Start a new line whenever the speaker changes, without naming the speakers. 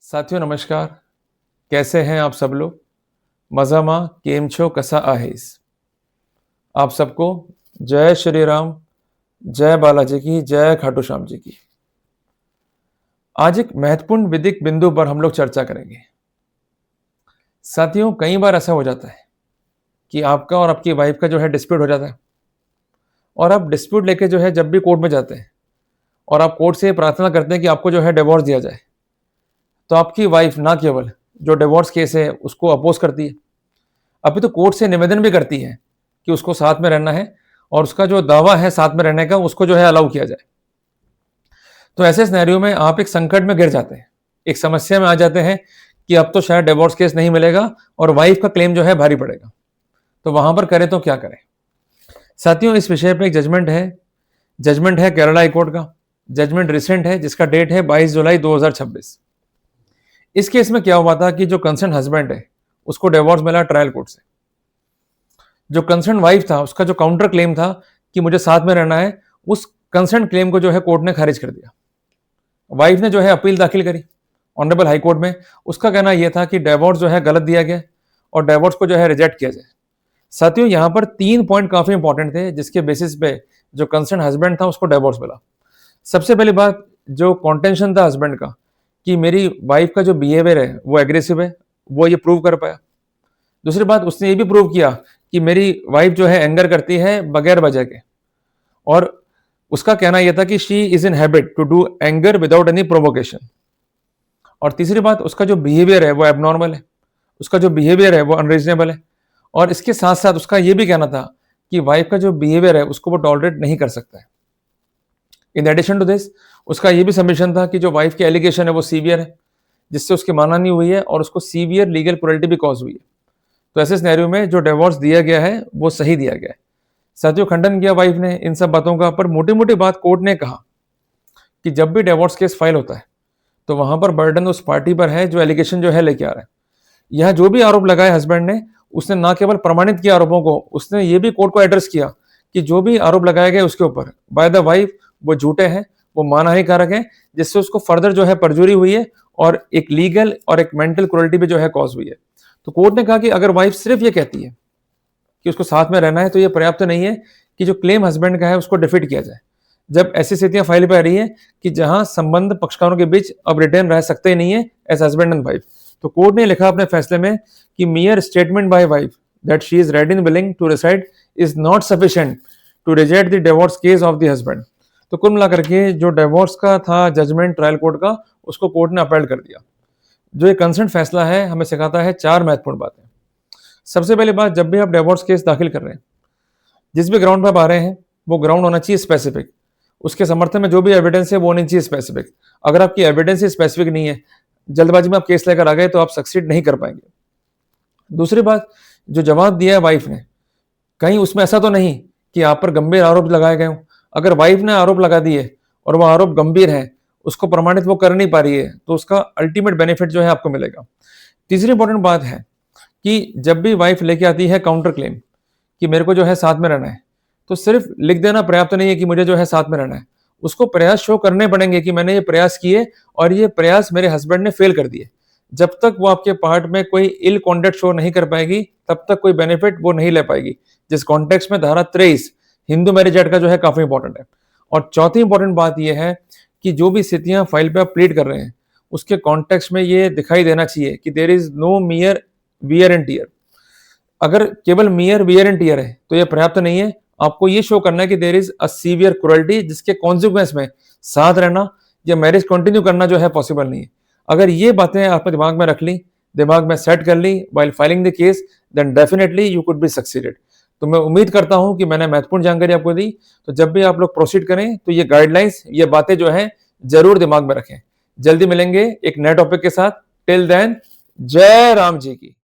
साथियों नमस्कार। कैसे हैं आप सब लोग? मजामा केम छो कसा आहेस? आप सबको जय श्री राम, जय बालाजी की, जय खाटू श्याम जी की। आज एक महत्वपूर्ण विधिक बिंदु पर हम लोग चर्चा करेंगे। साथियों कई बार ऐसा हो जाता है कि आपका और आपकी वाइफ का जो है डिस्प्यूट हो जाता है और आप डिस्प्यूट लेके जो है जब भी कोर्ट में जाते हैं और आप कोर्ट से प्रार्थना करते हैं कि आपको जो है डिवोर्स दिया जाए, तो आपकी वाइफ ना केवल जो डिवोर्स केस है उसको अपोज करती है, अभी तो कोर्ट से निवेदन भी करती है कि उसको साथ में रहना है और उसका जो दावा है साथ में रहने का उसको जो है अलाउ किया जाए। तो ऐसे सिनेरियो में आप एक संकट में गिर जाते हैं, एक समस्या में आ जाते हैं कि अब तो शायद डिवोर्स केस नहीं मिलेगा और वाइफ का क्लेम जो है भारी पड़ेगा। तो वहां पर करें तो क्या करें? साथियों इस विषय पे एक जजमेंट है केरला हाईकोर्ट का। जजमेंट रिसेंट है जिसका डेट है 22 जुलाई 2026। इस केस में क्या हुआ था कि जो कंसर्न हस्बैंड है उसको डिवोर्स मिला ट्रायल कोर्ट से। जो कंसर्न वाइफ था उसका जो काउंटर क्लेम था कि मुझे साथ में रहना है, उस कंसर्न क्लेम को जो है कोर्ट ने खारिज कर दिया। वाइफ ने जो है अपील दाखिल करी ऑनरेबल हाई कोर्ट में। उसका कहना यह था कि डिवोर्स जो है गलत दिया गया और डिवोर्स को जो है रिजेक्ट किया जाए। साथियों यहां पर 3 पॉइंट काफी इंपॉर्टेंट थे जिसके बेसिस पे जो कंसर्न हस्बैंड था उसको डिवोर्स मिला। सबसे पहली बात, जो कॉन्टेंशन था हस्बैंड का कि मेरी वाइफ का जो बिहेवियर है वो एग्रेसिव है, वो ये प्रूव कर पाया। दूसरी बात, उसने ये भी प्रूव किया कि मेरी वाइफ जो है एंगर करती है बगैर वजह के, और उसका कहना यह था कि she is in habit to do anger without any provocation. और तीसरी बात, उसका जो बिहेवियर है वो एबनॉर्मल है, उसका जो बिहेवियर है वो अनरीजनेबल है। और इसके साथ साथ उसका यह भी कहना था कि वाइफ का जो बिहेवियर है उसको वो टॉलरेट नहीं कर सकता है। इन एडिशन टू दिस, उसका यह भी सबमिशन था कि जो वाइफ की एलिगेशन है वो सीवियर है, जिससे उसकी मानहानि हुई है और उसको सीवियर लीगल क्रुएल्टी भी कॉज हुई है। तो ऐसे सिनेरियो में जो डिवोर्स दिया गया है वो सही दिया गया है। साथियों खंडन किया वाइफ ने इन सब बातों का, पर मोटी मोटी बात कोर्ट ने कहा कि जब भी डिवोर्स केस फाइल होता है तो वहां पर बर्डन उस पार्टी पर है जो एलिगेशन जो है लेके आ रहा है। यहां जो भी आरोप लगाए हस्बैंड ने, उसने ना केवल प्रमाणित किया आरोपों को, उसने ये भी कोर्ट को एड्रेस किया कि जो भी आरोप लगाए गए उसके ऊपर बाय द वाइफ वो झूठे हैं, वो मानहानिकारक हैं, जिससे उसको फर्दर जो है परजुरी हुई है और एक लीगल और एक मेंटल क्रुएल्टी भी जो है कॉज हुई है। तो कोर्ट ने कहा कि अगर वाइफ सिर्फ ये कहती है कि उसको साथ में रहना है तो ये पर्याप्त नहीं है कि जो क्लेम हस्बैंड का है उसको डिफीट किया जाए। जब ऐसी स्थितियां फाइल पे आ रही है कि जहां संबंध पक्षकारों के बीच अब रिटेन रह सकते ही नहीं है एज हस्बैंड एंड वाइफ, तो कोर्ट ने लिखा अपने फैसले में कि mere statement by wife that she is ready and willing to reside is not sufficient to reject the divorce case of the husband. तो कुल मिलाकर के जो डिवोर्स का था जजमेंट ट्रायल कोर्ट का, उसको कोर्ट ने अपील कर दिया। जो ये कंसर्न फैसला है हमें सिखाता है 4 महत्वपूर्ण बातें। सबसे पहली बात, जब भी आप डिवोर्स केस दाखिल कर रहे हैं, जिस भी ग्राउंड पर आप आ रहे हैं वो ग्राउंड होना चाहिए स्पेसिफिक। उसके समर्थन में जो भी एविडेंस है वो होनी चाहिए स्पेसिफिक। अगर आपकी एविडेंस ही स्पेसिफिक नहीं है, जल्दबाजी में आप केस लेकर आ गए तो आप सक्सीड नहीं कर पाएंगे। दूसरी बात, जो जवाब दिया है वाइफ ने, कहीं उसमें ऐसा तो नहीं कि आप पर गंभीर आरोप लगाए गए हों। अगर वाइफ ने आरोप लगा दिए और वो आरोप गंभीर है, उसको प्रमाणित वो कर नहीं पा रही है, तो उसका अल्टीमेट बेनिफिट जो है आपको मिलेगा। तीसरी इंपॉर्टेंट बात है कि जब भी वाइफ लेके आती है काउंटर क्लेम कि मेरे को जो है साथ में रहना है, तो सिर्फ लिख देना पर्याप्त नहीं है कि मुझे जो है साथ में रहना है। उसको प्रयास शो करने पड़ेंगे कि मैंने ये प्रयास किए और ये प्रयास मेरे हस्बैंड ने फेल कर दिए। जब तक वो आपके पार्ट में कोई इल कॉन्डक्ट शो नहीं कर पाएगी, तब तक कोई बेनिफिट वो नहीं ले पाएगी। जिस कॉन्टेक्स्ट में धारा 23 हिंदू मैरिज एक्ट का जो है काफी इंपॉर्टेंट है। और चौथी इंपॉर्टेंट बात यह है कि जो भी स्थितियां फाइल पे आप प्लीड कर रहे हैं उसके कॉन्टेक्स्ट में ये दिखाई देना चाहिए कि there is no mere wear and tear. अगर केवल मियर वियर एंड टीयर है तो ये पर्याप्त नहीं है। आपको ये शो करना है कि there is a severe cruelty जिसके कॉन्सिक्वेंस में साथ रहना या मैरिज कंटिन्यू करना जो है पॉसिबल नहीं है। अगर ये बातें आपने दिमाग में रख ली, दिमाग में सेट कर ली while filing the case, then definitely you could be succeeded. तो मैं उम्मीद करता हूं कि मैंने महत्वपूर्ण जानकारी आपको दी। तो जब भी आप लोग प्रोसीड करें तो ये गाइडलाइंस, ये बातें जो है जरूर दिमाग में रखें। जल्दी मिलेंगे एक नए टॉपिक के साथ। टिल देन, जय राम जी की।